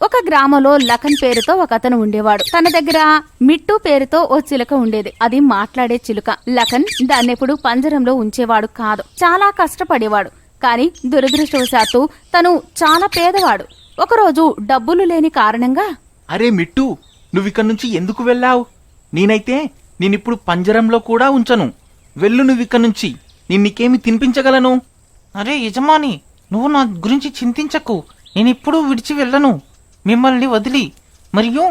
ఒక గ్రామంలో లఖన్ పేరుతో ఒక అతను ఉండేవాడు. తన దగ్గర మిట్టు పేరుతో ఓ చిలుక ఉండేది. అది మాట్లాడే చిలుక. లఖన్ దాన్నెప్పుడు పంజరంలో ఉంచేవాడు కాదు. చాలా కష్టపడేవాడు. కాని దురదృష్టవశాత్తు తను చాలా పేదవాడు. ఒకరోజు డబ్బులు లేని కారణంగా, అరే మిట్టు, నువ్విక్కడి నుంచి ఎందుకు వెళ్ళావు? నేనైతే నేనిప్పుడు పంజరంలో కూడా ఉంచను. వెళ్ళు నువ్విక్కడి నుంచి. నీకేమి తినిపించగలను? అరే యజమాని, నువ్వు నా గురించి చింతించకు. నేనిప్పుడు విడిచి వెళ్ళను మిమ్మల్ని వదిలి. మరియు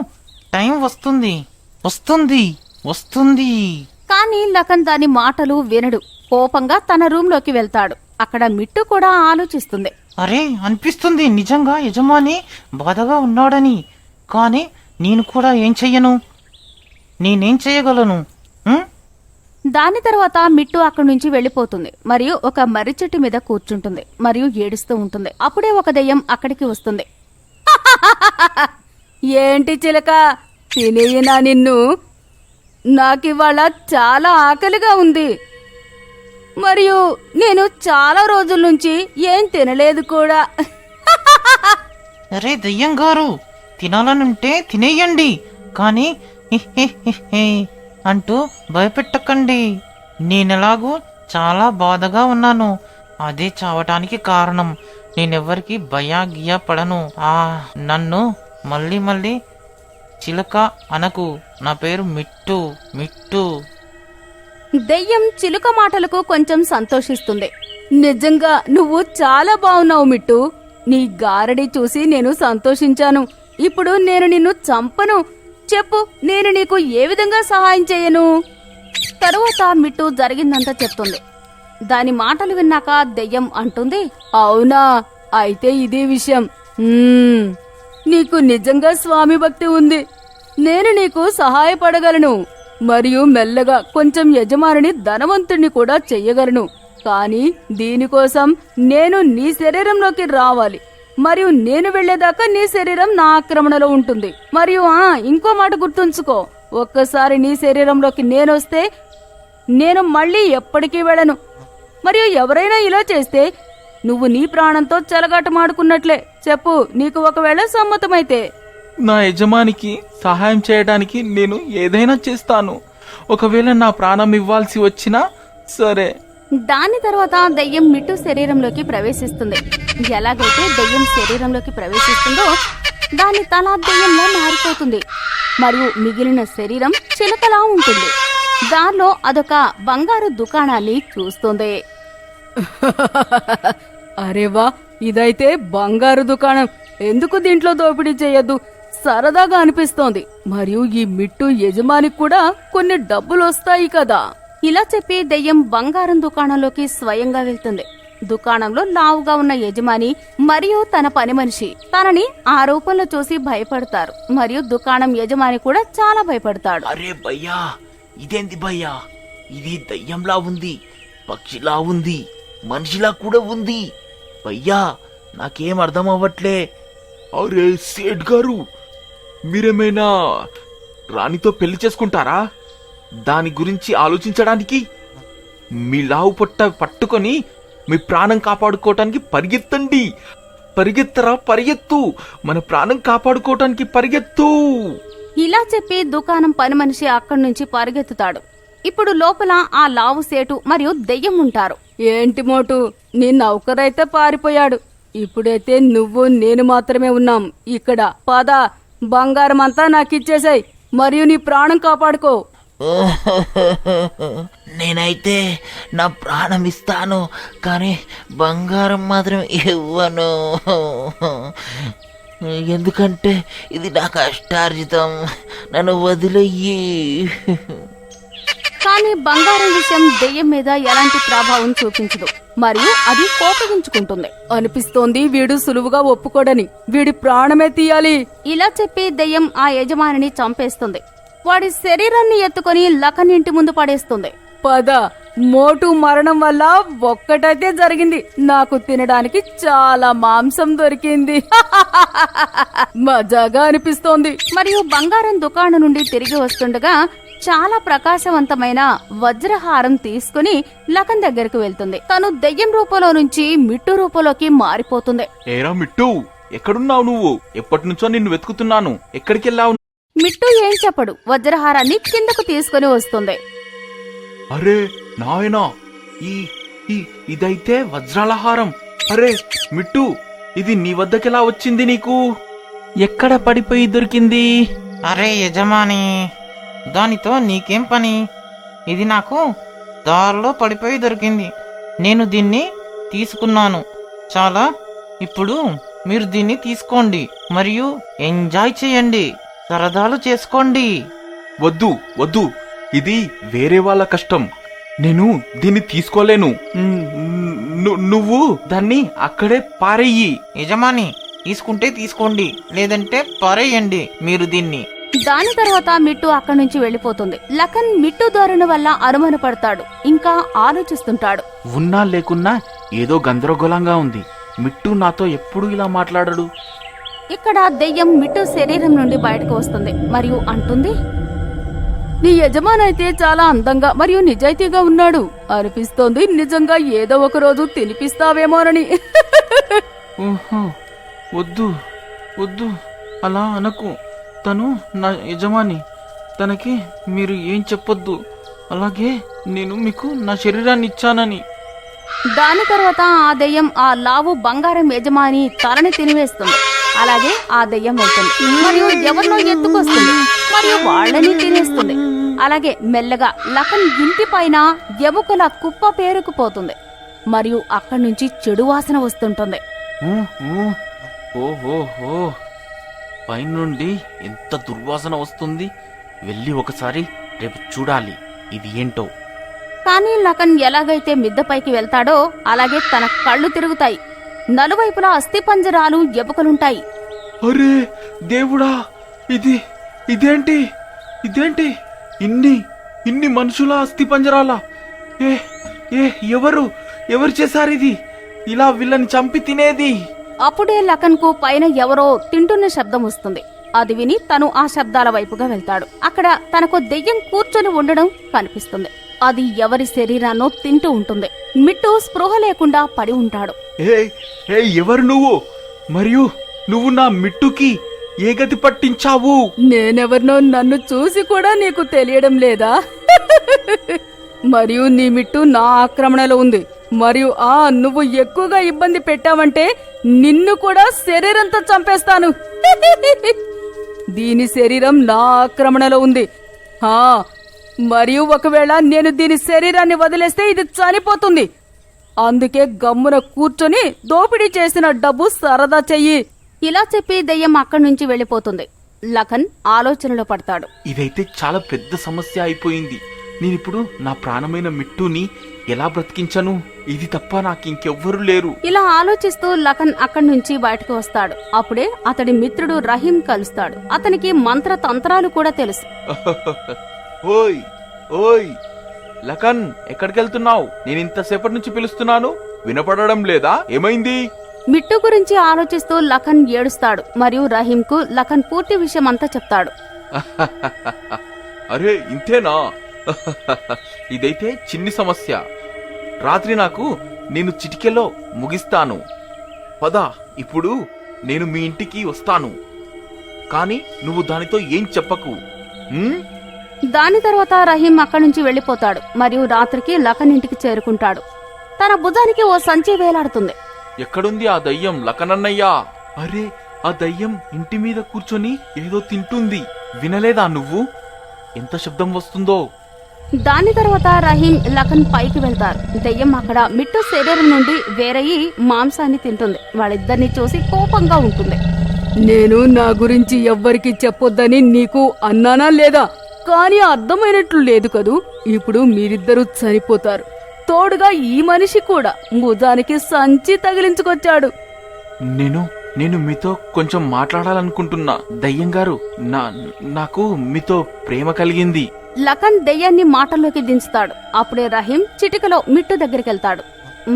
టైం వస్తుంది వస్తుంది వస్తుంది. కాని లఖన్ దాని మాటలు వినడు. కోపంగా తన రూంలోకి వెళ్తాడు. అక్కడ మిట్టు కూడా ఆలోచిస్తుంది. అరే, అనిపిస్తుంది నిజంగా యజమాని బాధగా ఉన్నాడని. కానీ నేను కూడా ఏం చెయ్యను. నేనేం చెయ్యగలను? దాని తర్వాత మిట్టు అక్కడి నుంచి వెళ్లిపోతుంది. మరియు ఒక మర్రి చెట్టు మీద కూర్చుంటుంది. మరియు ఏడుస్తూ ఉంటుంది. అప్పుడే ఒక దెయ్యం అక్కడికి వస్తుంది. ఏంటి చిలక, తినేయనా నిన్ను? నాకివాళ చాలా ఆకలిగా ఉంది. మరియు నేను చాలా రోజుల నుంచి ఏం తినలేదు కూడా. అరే దయ్యం గారు, తినాలనుంటే తినేయండి. కానీ అంటూ భయపెట్టకండి. నేనెలాగూ చాలా బాధగా ఉన్నాను. అదే చావటానికి కారణం. నేనెవ్వరికి భయా పడను. నన్ను మళ్ళీ మళ్ళీ చిలుక అనకు. నా పేరు మిట్టు. మిట్టు. దెయ్యం చిలుక మాటలకు కొంచెం సంతోషిస్తుంది. నిజంగా నువ్వు చాలా బావున్నావు మిట్టు. నీ గారడి చూసి నేను సంతోషించాను. ఇప్పుడు నేను నిన్ను చంపను. చెప్పు, నేను నీకు ఏ విధంగా సహాయం చేయను? తరువాత మిట్టు జరిగిందంతా చెప్తుంది. దాని మాటలు విన్నాక దెయ్యం అంటుంది, అవునా, అయితే ఇదే విషయం. నీకు నిజంగా స్వామి భక్తి ఉంది. నేను నీకు సహాయపడగలను. మరియు మెల్లగా కొంచెం యజమానిని ధనవంతుణ్ణి కూడా చెయ్యగలను. కాని దీనికోసం నేను నీ శరీరంలోకి రావాలి. మరియు నేను వెళ్లేదాకా నీ శరీరం నా ఆక్రమణలో ఉంటుంది. మరియు ఇంకో మాట గుర్తుంచుకో, ఒక్కసారి నీ శరీరంలోకి నేనొస్తే నేను మళ్ళీ ఎప్పటికీ వెళ్ళను. మరియు ఎవరైనా ఇలా చేస్తే నువ్వు నీ ప్రాణంతో చెలగాటమాడుకున్నట్లే. చెప్పు, నీకు ఒకవేళ సమ్మతమైతే. నా యజమానికి సహాయం చేయడానికి నేను ఏదైనా చేస్తాను. ఒకవేళ నా ప్రాణం ఇవ్వాల్సి వచ్చినా సరే. దాని తర్వాత దెయ్యం మిట్టు శరీరంలోకి ప్రవేశిస్తుంది. ఎలాగైతే దెయ్యం శరీరంలోకి ప్రవేశిస్తుందో దాని తల దెయ్యంలా మారిపోతుంది. మరియు మిగిలిన శరీరం చిలకలా ఉంటుంది. దానిలో అదొక బంగారు దుకాణాన్ని చూస్తుంది. అరేవా, ఇదైతే బంగారు దుకాణం. ఎందుకు దీంట్లో దోపిడీ చేయొద్దు? సరదాగా అనిపిస్తోంది. మరియు ఈ మిట్టు యజమానికి కూడా కొన్ని డబ్బులు వస్తాయి కదా. ఇలా చెప్పి దెయ్యం బంగారం దుకాణంలోకి స్వయంగా వెళ్తుంది. దుకాణంలో లావుగా ఉన్న యజమాని మరియు తన పని మనిషి తనని ఆ రూపంలో చూసి భయపడతారు. మరియు దుకాణం యజమాని కూడా చాలా భయపడతాడు. అరే భయ్యా, ఇదేంది భయ్యా? ఇది దయ్యంలా ఉంది, పక్షిలా ఉంది, మనిషిలా కూడా ఉంది. భయ్యా, నాకేం అర్థం అవ్వట్లే. అరే సేట్ గారు, మీరేమైనా రాణితో పెళ్లి చేసుకుంటారా? దాని గురించి ఆలోచించడానికి మీ లావు పొట్ట పట్టుకొని మీ ప్రాణం కాపాడుకోవటానికి పరిగెత్తండి. పరిగెత్తరా, పరిగెత్తు. మన ప్రాణం కాపాడుకోవటానికి పరిగెత్తు. ఇలా చెప్పి దుకాణం పని మనిషి అక్కడి నుంచి పరిగెత్తుతాడు. ఇప్పుడు లోపల ఆ లావు సేటు మరియు దెయ్యం ఉంటారు. ఏంటి మోటు, నీ నౌకరైతే పారిపోయాడు. ఇప్పుడైతే నువ్వు నేను మాత్రమే ఉన్నాం ఇక్కడ. పద, బంగారం అంతా నాకిచ్చేసాయి. మరియు నీ ప్రాణం కాపాడుకో. నేనైతే నా ప్రాణం ఇస్తాను, కానీ బంగారం మాత్రం ఇవ్వను. ఎందుకంటే ఇది నా కష్టార్జితం. నన్ను వదిలేయి. కానీ బంగారం విషయం దెయ్యం మీద ఎలాంటి ప్రభావం చూపించదు. మరియు అది కోపగించుకుంటుంది. అనిపిస్తోంది వీడు సులువుగా ఒప్పుకోడని. వీడి ప్రాణమే తీయాలి. ఇలా చెప్పి దెయ్యం ఆ యజమానిని చంపేస్తుంది. వాడి శరీరాన్ని ఎత్తుకొని లఖన్ ఇంటి ముందు పడేస్తుంది. పద, మోటు మరణం వల్ల ఒక్కటైతే జరిగింది. నాకు తినడానికి చాలా మాంసం దొరికింది. మజాగా అనిపిస్తోంది. మరియు బంగారం దుకాణం నుండి తిరిగి వస్తుండగా చాలా ప్రకాశవంతమైన వజ్రహారం తీసుకుని లఖన్ దగ్గరకు వెళ్తుంది. తను దెయ్యం రూపంలో నుంచి మిట్టు రూపంలోకి మారిపోతుంది. ఏరా మిట్టు, ఎక్కడున్నావు నువ్వు? ఎప్పటి నుంచో నిన్ను వెతుకుతున్నాను. ఎక్కడికెళ్ళావు? మిట్టు ఏం చెప్పడు, వజ్రహారాన్ని కిందకు తీసుకుని వస్తుంది. అరే నాయనా, ఈ ఇదైతే వజ్రాల హారం. అరే మిట్టు, ఇది నీ వద్దకెలా వచ్చింది నీకు? ఎక్కడ పడిపోయి దొరికింది? అరే యజమాని, దానితో నీకేం పని? ఇది నాకు దారిలో పడిపోయి దొరికింది. నేను దీన్ని తీసుకున్నాను. చాలా. ఇప్పుడు మీరు దీన్ని తీసుకోండి మరియు ఎంజాయ్ చేయండి, సరదాలు చేసుకోండి. వద్దు వద్దు, ఇది వేరే వాళ్ళ కష్టం. నేను దీన్ని తీసుకోలేను. నువ్వు దాన్ని అక్కడే పారేయి. యజమాని, తీసుకుంటే తీసుకోండి, లేదంటే పారేయండి మీరు దీన్ని. దాని తర్వాత మిట్టు అక్కడి నుంచి వెళ్లిపోతుంది. లఖన్ మిట్టు ధోరణి వల్ల అనుమానపడతాడు, ఇంకా ఆలోచిస్తుంటాడు. ఉన్నా లేకున్నా ఏదో గందరగోళంగా ఉంది. మిట్టు నాతో ఎప్పుడు ఇలా మాట్లాడడు. ఇక్కడ దెయ్యం మిట్టు శరీరం నుండి బయటకు వస్తుంది మరియు అంటుంది, నీ యజమానైతే చాలా అందంగా మరియు నిజాయితీగా ఉన్నాడు అనిపిస్తోంది. నిజంగా ఏదో ఒక రోజు తినిపిస్తావేమోనని. ఓహో, వద్దు వద్దు, అలా అనకు. తను నా యజమాని, తనకి మీరు ఏం చెప్పొద్దు. అలాగే నేను మీకు నా శరీరాన్ని ఇచ్చానని. దాని తర్వాత ఆ దెయ్యం ఆ లావు బంగారం యజమాని తలని తినివేస్తుంది. అలాగే ఆ దెయ్యం వెళ్తుంది మరియు ఎవరినో ఎత్తుకొస్తుంది మరియు వాళ్ళని తినేస్తుంది. అలాగే మెల్లగా లఖన్ ఇంటి పైన ఎముకల కుప్ప పేరుకుపోతుంది మరియు అక్కడి నుంచి చెడు వాసన వస్తుంటుంది. ఓహోహో, పైనుండి ఎంత దుర్వాసన వస్తుంది. వెళ్ళి ఒకసారి రేపు చూడాలి ఇది ఏంటో. కానీ లఖన్ ఎలాగైతే మిద్దపైకి వెళ్తాడో అలాగే తన కళ్ళు తిరుగుతాయి. నలువైపులా అస్థిపంజరాలు ఎముకలుంటాయి. అరే దేవుడా, ఇదేంటి? ఇన్ని మనుషుల అస్థిపంజరాల? ఎవరు చేశారు ఇది? ఇలా వీళ్ళని చంపి తినేది? అప్పుడే లఖన్ కు పైన ఎవరో తింటున్న శబ్దం వస్తుంది. అది విని తను ఆ శబ్దాల వైపుగా వెళ్తాడు. అక్కడ తనకు దెయ్యం కూర్చొని ఉండడం కనిపిస్తుంది. అది ఎవరి శరీరాన్నో తింటూ ఉంటుంది. మిట్టు స్పృహ లేకుండా పడి ఉంటాడు. ఎవరు నువ్వు? మరియు నువ్వు నా మిట్టుకి ఏ గతి పట్టించావు? నేనెవరినో నన్ను చూసి కూడా నీకు తెలియడం లేదా? మరియు నీ మిట్టు నా ఆక్రమణలో ఉంది. మరియు నువ్వు ఎక్కువగా ఇబ్బంది పెట్టావంటే నిన్ను కూడా శరీరంతో చంపేస్తాను. దీని శరీరం నా ఆక్రమణలో ఉంది. మరియు ఒకవేళ నేను దీని శరీరాన్ని వదిలేస్తే ఇది చనిపోతుంది. అందుకే గమ్మున కూర్చొని దోపిడీ చేసిన డబ్బు సరదా చెయ్యి. ఇలా చెప్పి దెయ్యం అక్కడి నుంచి వెళ్లిపోతుంది. లఖన్ ఆలోచనలో పడతాడు. ఇదైతే చాలా పెద్ద సమస్య అయిపోయింది. నేనిప్పుడు నా ప్రాణమైన మిట్టుని ఎలా బ్రతికించను? ఇది తప్ప నాకింకెవ్వరూ లేరు. ఇలా ఆలోచిస్తూ లఖన్ అక్కడి నుంచి బయటకు వస్తాడు. అప్పుడే అతడి మిత్రుడు రహీం కలుస్తాడు. అతనికి మంత్ర తంత్రాలు కూడా తెలుసు. ఓయ్ లఖన్, ఎక్కడికెళ్తున్నావు? నేను ఇంతసేపటి నుంచి పిలుస్తున్నాను, వినపడడం లేదా? ఏమైంది? మిట్టు గురించి ఆలోచిస్తూ లఖన్ ఏడుస్తాడు మరియు రహీంకు లఖన్ పూర్తి విషయం అంతా చెప్తాడు. అరే ఇంతేనా? ఇదైతే చిన్ని సమస్య. రాత్రి నేను చిటికెలో ముగిస్తాను. పద, ఇప్పుడు నేను మీ ఇంటికి వస్తాను. కాని నువ్వు దానితో ఏం చెప్పకు. దాని తర్వాత రహీం అక్కడి నుంచి వెళ్లిపోతాడు మరియు రాత్రికి లఖన్ ఇంటికి చేరుకుంటాడు. తన భుజానికి ఓ సంచి వేలాడుతుంది. ఎక్కడుంది ఆ దయ్యం లఖనన్నయ్యా? అరే, ఆ దయ్యం ఇంటి మీద కూర్చొని ఏదో తింటుంది. వినలేదా నువ్వు? ఎంత శబ్దం వస్తుందో. దాని తర్వాత రహీం లఖన్ పైకి వెళ్తారు. దెయ్యం అక్కడ మిట్టు శరీరం నుండి వేరయి మాంసాన్ని తింటుంది. వాళ్ళిద్దరిని చూసి కోపంగా ఉంటుంది. నేను నా గురించి ఎవ్వరికి చెప్పొద్దని నీకు అన్నానా లేదా? కానీ అర్థమైనట్లు లేదు కదూ. ఇప్పుడు మీరిద్దరూ చనిపోతారు. తోడుగా ఈ మనిషి కూడా భుజానికి సంచి తగిలించుకొచ్చాడు. నేను మీతో కొంచెం మాట్లాడాలనుకుంటున్నా. దయ్యం గారు, నాకు మీతో ప్రేమ కలిగింది. లఖన్ దెయ్యాన్ని మాటల్లోకి దించుతాడు. అప్పుడే రహీం చిటికలో మిట్టు దగ్గరికెళ్తాడు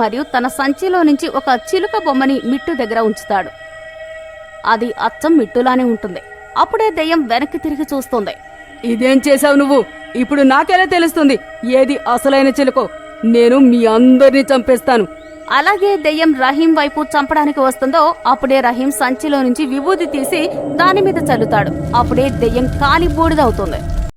మరియు తన సంచిలో నుంచి ఒక చిలుక బొమ్మని మిట్టు దగ్గర ఉంచుతాడు. అది అచ్చం మిట్టులానే ఉంటుంది. అప్పుడే దెయ్యం వెనక్కి తిరిగి చూస్తుంది. ఇదేం చేశావు నువ్వు? ఇప్పుడు నాకెలా తెలుస్తుంది ఏది అసలైన చిలుకో? నేను మీ అందరినీ చంపేస్తాను. అలాగే దెయ్యం రహీం వైపు చంపడానికి వస్తుందో అప్పుడే రహీం సంచిలో నుంచి విభూది తీసి దాని మీద చల్లుతాడు. అప్పుడే దెయ్యం కాలి బూడిదవుతుంది.